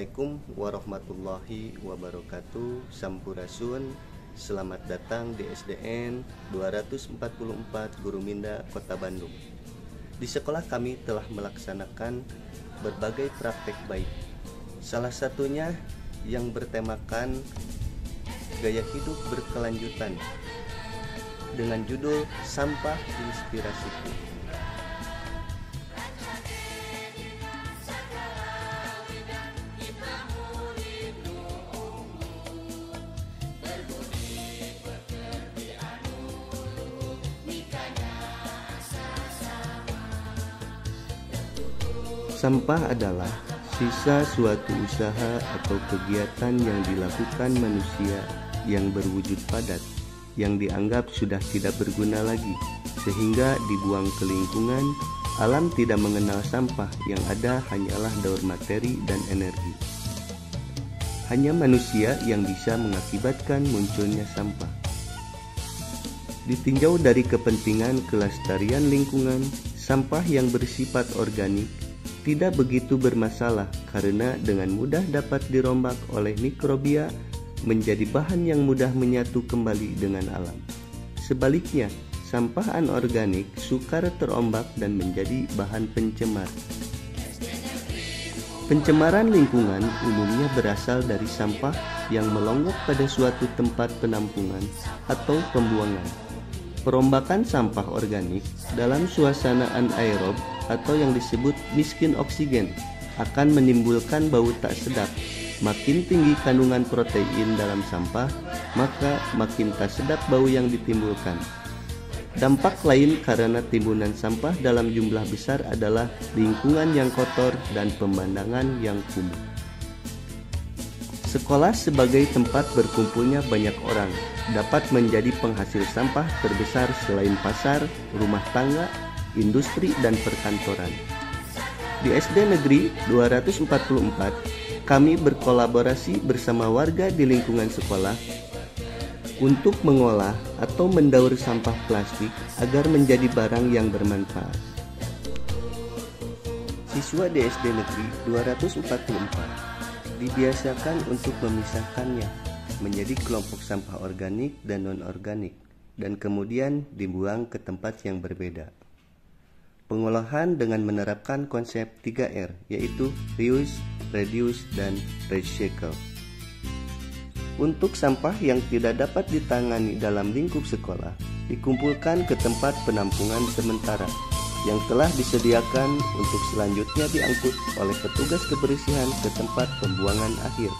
Assalamualaikum warahmatullahi wabarakatuh. Sampurasun. Selamat datang di SDN 244 Guru Minda, Kota Bandung. Di sekolah kami telah melaksanakan berbagai praktek baik. Salah satunya yang bertemakan gaya hidup berkelanjutan dengan judul Sampah Inspirasiku. Sampah adalah sisa suatu usaha atau kegiatan yang dilakukan manusia yang berwujud padat, yang dianggap sudah tidak berguna lagi, sehingga dibuang ke lingkungan. Alam tidak mengenal sampah, yang ada hanyalah daur materi dan energi. Hanya manusia yang bisa mengakibatkan munculnya sampah. Ditinjau dari kepentingan kelestarian lingkungan, sampah yang bersifat organik tidak begitu bermasalah karena dengan mudah dapat dirombak oleh mikrobia menjadi bahan yang mudah menyatu kembali dengan alam. Sebaliknya, sampah anorganik sukar terombak dan menjadi bahan pencemar. Pencemaran lingkungan umumnya berasal dari sampah yang melonggok pada suatu tempat penampungan atau pembuangan. Perombakan sampah organik dalam suasana anaerob atau yang disebut miskin oksigen akan menimbulkan bau tak sedap. Makin tinggi kandungan protein dalam sampah, maka makin tak sedap bau yang ditimbulkan. Dampak lain karena timbunan sampah dalam jumlah besar adalah lingkungan yang kotor dan pemandangan yang kumuh. Sekolah sebagai tempat berkumpulnya banyak orang dapat menjadi penghasil sampah terbesar selain pasar, rumah tangga, industri, dan perkantoran. Di SD Negeri 244, kami berkolaborasi bersama warga di lingkungan sekolah untuk mengolah atau mendaur sampah plastik agar menjadi barang yang bermanfaat. Siswa di SD Negeri 244 dibiasakan untuk memisahkannya menjadi kelompok sampah organik dan non-organik dan kemudian dibuang ke tempat yang berbeda. Pengolahan dengan menerapkan konsep 3R, yaitu reuse, reduce, dan recycle. Untuk sampah yang tidak dapat ditangani dalam lingkup sekolah, dikumpulkan ke tempat penampungan sementara yang telah disediakan untuk selanjutnya diangkut oleh petugas kebersihan ke tempat pembuangan akhir.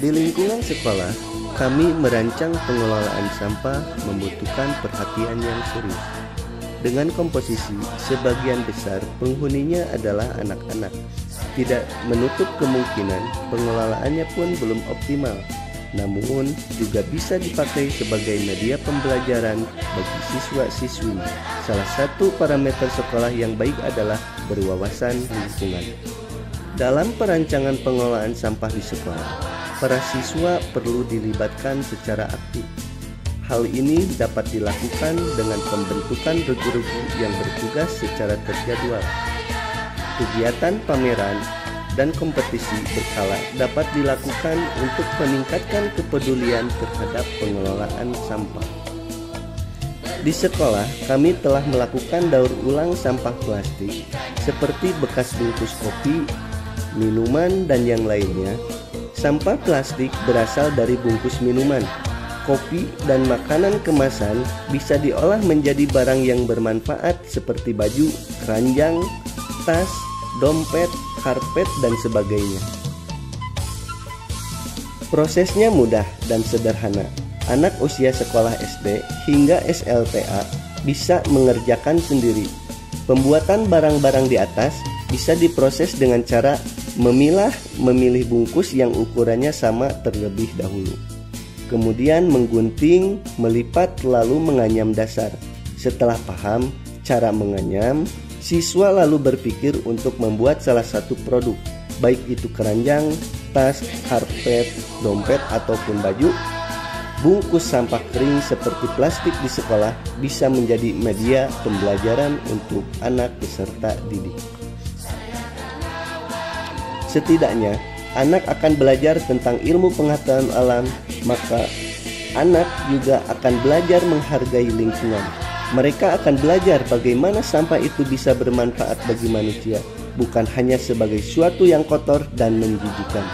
Di lingkungan sekolah, kami merancang pengelolaan sampah membutuhkan perhatian yang serius. Dengan komposisi sebagian besar penghuninya adalah anak-anak, tidak menutup kemungkinan pengelolaannya pun belum optimal, namun juga bisa dipakai sebagai media pembelajaran bagi siswa-siswi. Salah satu parameter sekolah yang baik adalah berwawasan lingkungan. Dalam perancangan pengelolaan sampah di sekolah, para siswa perlu dilibatkan secara aktif. Hal ini dapat dilakukan dengan pembentukan regu-regu yang bertugas secara terjadwal. Kegiatan pameran dan kompetisi berkala dapat dilakukan untuk meningkatkan kepedulian terhadap pengelolaan sampah. Di sekolah, kami telah melakukan daur ulang sampah plastik seperti bekas bungkus kopi, minuman, dan yang lainnya. Sampah plastik berasal dari bungkus minuman, kopi, dan makanan kemasan bisa diolah menjadi barang yang bermanfaat seperti baju, keranjang, tas, dompet, karpet, dan sebagainya. Prosesnya mudah dan sederhana. Anak usia sekolah SD hingga SLTA bisa mengerjakan sendiri. Pembuatan barang-barang di atas bisa diproses dengan cara memilih bungkus yang ukurannya sama terlebih dahulu. Kemudian menggunting, melipat, lalu menganyam dasar. Setelah paham cara menganyam, siswa lalu berpikir untuk membuat salah satu produk, baik itu keranjang, tas, karpet, dompet, ataupun baju. Bungkus sampah kering seperti plastik di sekolah bisa menjadi media pembelajaran untuk anak peserta didik. Setidaknya, anak akan belajar tentang ilmu pengetahuan alam, maka anak juga akan belajar menghargai lingkungan. Mereka akan belajar bagaimana sampah itu bisa bermanfaat bagi manusia, bukan hanya sebagai suatu yang kotor dan menjijikan.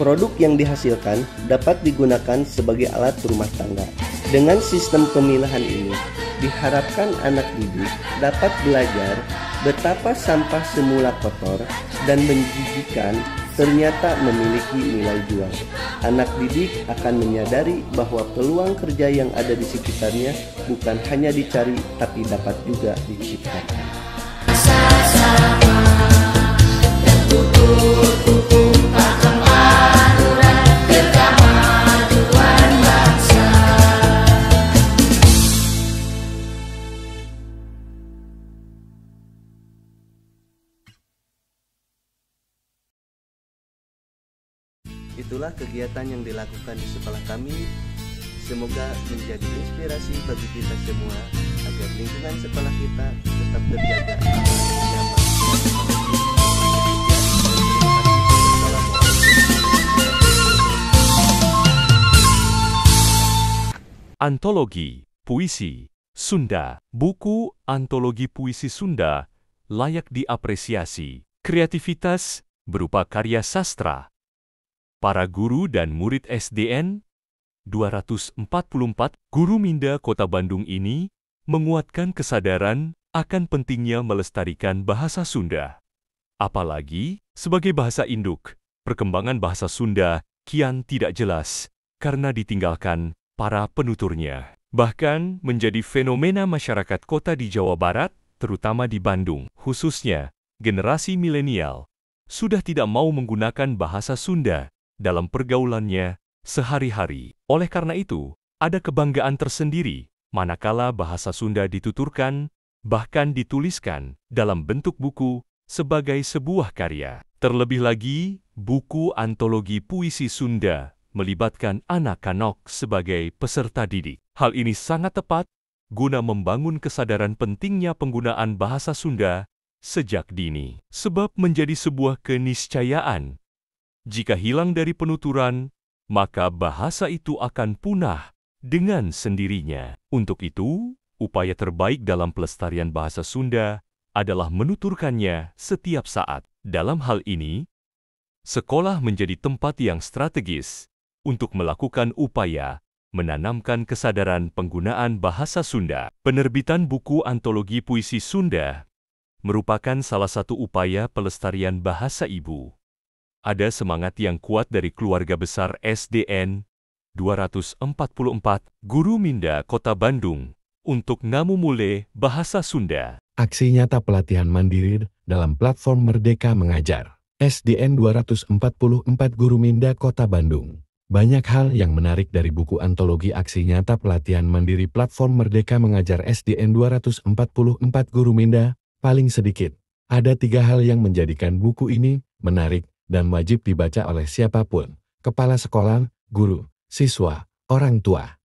Produk yang dihasilkan dapat digunakan sebagai alat rumah tangga. Dengan sistem pemilahan ini, diharapkan anak didik dapat belajar betapa sampah semula kotor dan menjijikan ternyata memiliki nilai jual. Anak didik akan menyadari bahwa peluang kerja yang ada di sekitarnya bukan hanya dicari, tapi dapat juga diciptakan. Itulah kegiatan yang dilakukan di sekolah kami. Semoga menjadi inspirasi bagi kita semua agar lingkungan sekolah kita tetap terjaga aman, nyaman, dan Antologi Puisi Sunda. Buku Antologi Puisi Sunda layak diapresiasi. Kreativitas berupa karya sastra. Para guru dan murid SDN 244 Guru Minda Kota Bandung ini menguatkan kesadaran akan pentingnya melestarikan bahasa Sunda. Apalagi sebagai bahasa induk, perkembangan bahasa Sunda kian tidak jelas karena ditinggalkan para penuturnya. Bahkan menjadi fenomena masyarakat kota di Jawa Barat, terutama di Bandung, khususnya generasi milenial, sudah tidak mau menggunakan bahasa Sunda dalam pergaulannya sehari-hari. Oleh karena itu, ada kebanggaan tersendiri manakala bahasa Sunda dituturkan, bahkan dituliskan dalam bentuk buku sebagai sebuah karya. Terlebih lagi, buku Antologi Puisi Sunda melibatkan anak-anak sebagai peserta didik. Hal ini sangat tepat guna membangun kesadaran pentingnya penggunaan bahasa Sunda sejak dini. Sebab menjadi sebuah keniscayaan. Jika hilang dari penuturan, maka bahasa itu akan punah dengan sendirinya. Untuk itu, upaya terbaik dalam pelestarian bahasa Sunda adalah menuturkannya setiap saat. Dalam hal ini, sekolah menjadi tempat yang strategis untuk melakukan upaya menanamkan kesadaran penggunaan bahasa Sunda. Penerbitan buku Antologi Puisi Sunda merupakan salah satu upaya pelestarian bahasa ibu. Ada semangat yang kuat dari keluarga besar SDN 244 Guru Minda Kota Bandung untuk ngamumule bahasa Sunda. Aksi nyata pelatihan mandiri dalam platform Merdeka Mengajar. SDN 244 Guru Minda Kota Bandung. Banyak hal yang menarik dari buku antologi aksi nyata pelatihan mandiri platform Merdeka Mengajar SDN 244 Guru Minda. Paling sedikit, ada 3 hal yang menjadikan buku ini menarik dan wajib dibaca oleh siapapun, kepala sekolah, guru, siswa, orang tua.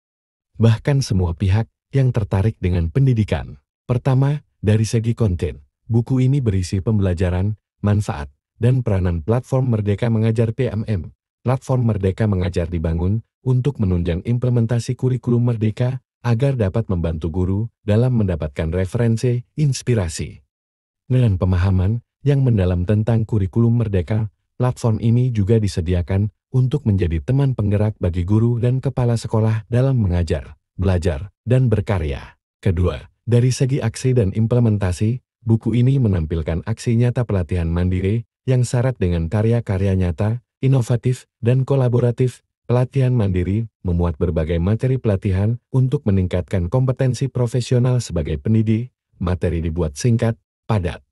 Bahkan semua pihak yang tertarik dengan pendidikan. Pertama, dari segi konten, buku ini berisi pembelajaran, manfaat, dan peranan platform Merdeka Mengajar PMM. Platform Merdeka Mengajar dibangun untuk menunjang implementasi kurikulum Merdeka agar dapat membantu guru dalam mendapatkan referensi, inspirasi, dan pemahaman yang mendalam tentang kurikulum Merdeka. Platform ini juga disediakan untuk menjadi teman penggerak bagi guru dan kepala sekolah dalam mengajar, belajar, dan berkarya. Kedua, dari segi aksi dan implementasi, buku ini menampilkan aksi nyata pelatihan mandiri yang syarat dengan karya-karya nyata, inovatif, dan kolaboratif. Pelatihan mandiri memuat berbagai materi pelatihan untuk meningkatkan kompetensi profesional sebagai pendidik. Materi dibuat singkat, padat,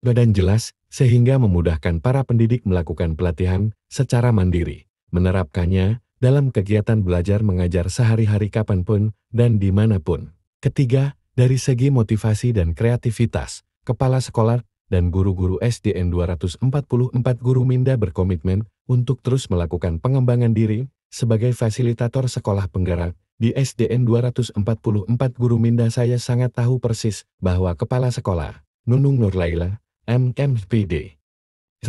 dan jelas, sehingga memudahkan para pendidik melakukan pelatihan secara mandiri, menerapkannya dalam kegiatan belajar mengajar sehari-hari kapanpun dan dimanapun. Ketiga, dari segi motivasi dan kreativitas, kepala sekolah dan guru-guru SDN 244 Guru Minda berkomitmen untuk terus melakukan pengembangan diri sebagai fasilitator sekolah penggerak. Di SDN 244 Guru Minda saya sangat tahu persis bahwa kepala sekolah, Nunung Nurlaila, MMPD,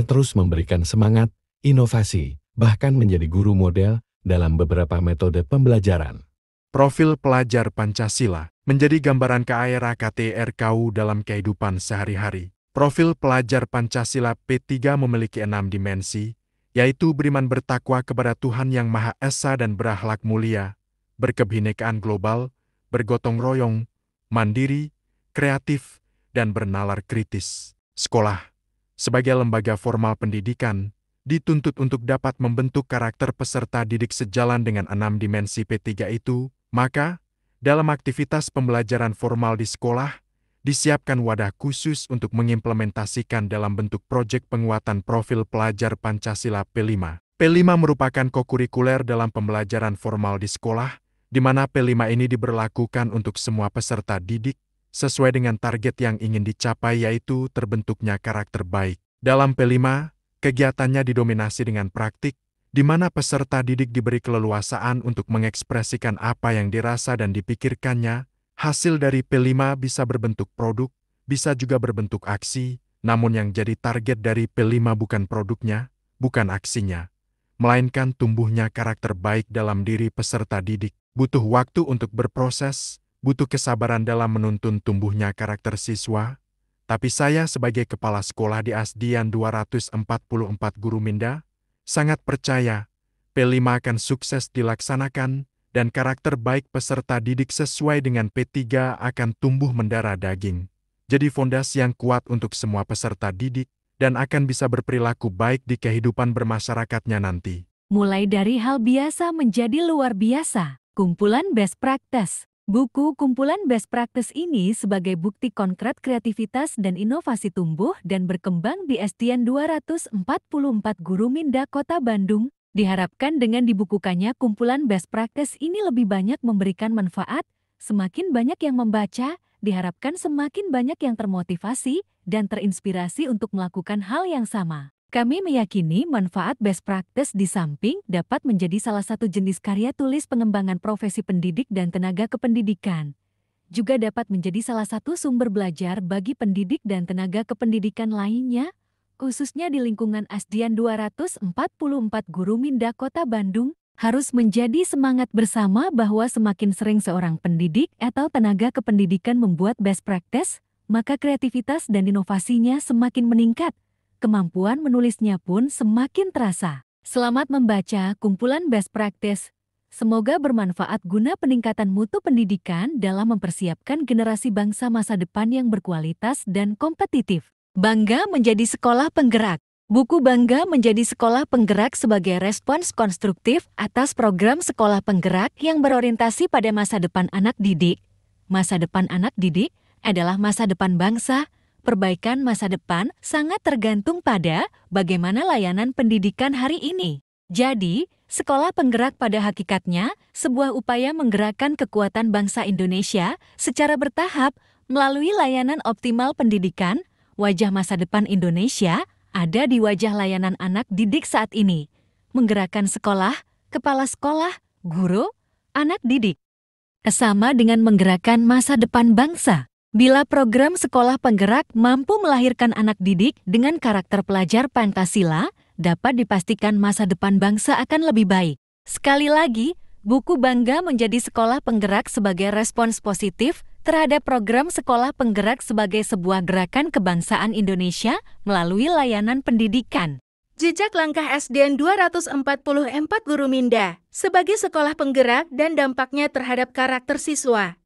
terus memberikan semangat, inovasi, bahkan menjadi guru model dalam beberapa metode pembelajaran. Profil pelajar Pancasila menjadi gambaran KARA-KTRKU dalam kehidupan sehari-hari. Profil pelajar Pancasila P3 memiliki 6 dimensi, yaitu beriman bertakwa kepada Tuhan Yang Maha Esa dan berakhlak mulia, berkebinekaan global, bergotong royong, mandiri, kreatif, dan bernalar kritis. Sekolah, sebagai lembaga formal pendidikan, dituntut untuk dapat membentuk karakter peserta didik sejalan dengan 6 dimensi P3 itu, maka, dalam aktivitas pembelajaran formal di sekolah, disiapkan wadah khusus untuk mengimplementasikan dalam bentuk proyek penguatan profil pelajar Pancasila P5. P5 merupakan kokurikuler dalam pembelajaran formal di sekolah, di mana P5 ini diberlakukan untuk semua peserta didik, sesuai dengan target yang ingin dicapai yaitu terbentuknya karakter baik. Dalam P5, kegiatannya didominasi dengan praktik, di mana peserta didik diberi keleluasaan untuk mengekspresikan apa yang dirasa dan dipikirkannya. Hasil dari P5 bisa berbentuk produk, bisa juga berbentuk aksi, namun yang jadi target dari P5 bukan produknya, bukan aksinya, melainkan tumbuhnya karakter baik dalam diri peserta didik. Butuh waktu untuk berproses, butuh kesabaran dalam menuntun tumbuhnya karakter siswa, tapi saya sebagai kepala sekolah di Asdian 244 Guru Minda, sangat percaya P5 akan sukses dilaksanakan, dan karakter baik peserta didik sesuai dengan P3 akan tumbuh mendarah daging. Jadi fondasi yang kuat untuk semua peserta didik, dan akan bisa berperilaku baik di kehidupan bermasyarakatnya nanti. Mulai dari hal biasa menjadi luar biasa. Kumpulan Best Practice. Buku kumpulan Best Practice ini sebagai bukti konkret kreativitas dan inovasi tumbuh dan berkembang di Asdian 244 Guru Minda Kota Bandung. Diharapkan dengan dibukukannya kumpulan Best Practice ini lebih banyak memberikan manfaat, semakin banyak yang membaca, diharapkan semakin banyak yang termotivasi dan terinspirasi untuk melakukan hal yang sama. Kami meyakini manfaat Best Practice di samping dapat menjadi salah satu jenis karya tulis pengembangan profesi pendidik dan tenaga kependidikan. Juga dapat menjadi salah satu sumber belajar bagi pendidik dan tenaga kependidikan lainnya, khususnya di lingkungan Asdian 244 Guru Minda Kota Bandung, harus menjadi semangat bersama bahwa semakin sering seorang pendidik atau tenaga kependidikan membuat best practice, maka kreativitas dan inovasinya semakin meningkat, kemampuan menulisnya pun semakin terasa. Selamat membaca kumpulan best practice. Semoga bermanfaat guna peningkatan mutu pendidikan dalam mempersiapkan generasi bangsa masa depan yang berkualitas dan kompetitif. Bangga menjadi sekolah penggerak. Buku Bangga menjadi sekolah penggerak sebagai respons konstruktif atas program sekolah penggerak yang berorientasi pada masa depan anak didik. Masa depan anak didik adalah masa depan bangsa. Perbaikan masa depan sangat tergantung pada bagaimana layanan pendidikan hari ini. Jadi, sekolah penggerak pada hakikatnya sebuah upaya menggerakkan kekuatan bangsa Indonesia secara bertahap melalui layanan optimal pendidikan. Wajah masa depan Indonesia ada di wajah layanan anak didik saat ini. Menggerakkan sekolah, kepala sekolah, guru, anak didik. Sama dengan menggerakkan masa depan bangsa. Bila program sekolah penggerak mampu melahirkan anak didik dengan karakter pelajar Pancasila, dapat dipastikan masa depan bangsa akan lebih baik. Sekali lagi, buku Bangga menjadi sekolah penggerak sebagai respons positif terhadap program sekolah penggerak sebagai sebuah gerakan kebangsaan Indonesia melalui layanan pendidikan. Jejak langkah Asdian 244 Guru Minda sebagai sekolah penggerak dan dampaknya terhadap karakter siswa.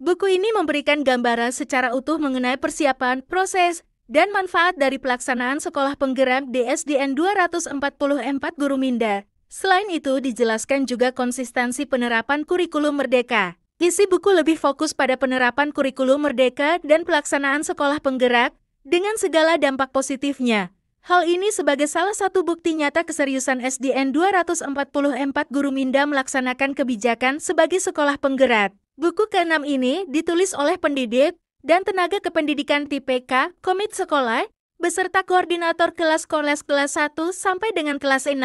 Buku ini memberikan gambaran secara utuh mengenai persiapan, proses, dan manfaat dari pelaksanaan sekolah penggerak di Asdian 244 Guru Minda. Selain itu, dijelaskan juga konsistensi penerapan kurikulum merdeka. Isi buku lebih fokus pada penerapan kurikulum merdeka dan pelaksanaan sekolah penggerak dengan segala dampak positifnya. Hal ini sebagai salah satu bukti nyata keseriusan Asdian 244 Guru Minda melaksanakan kebijakan sebagai sekolah penggerak. Buku ke-6 ini ditulis oleh pendidik dan tenaga kependidikan TPK, komit sekolah, beserta koordinator kelas kelas 1 sampai dengan kelas 6.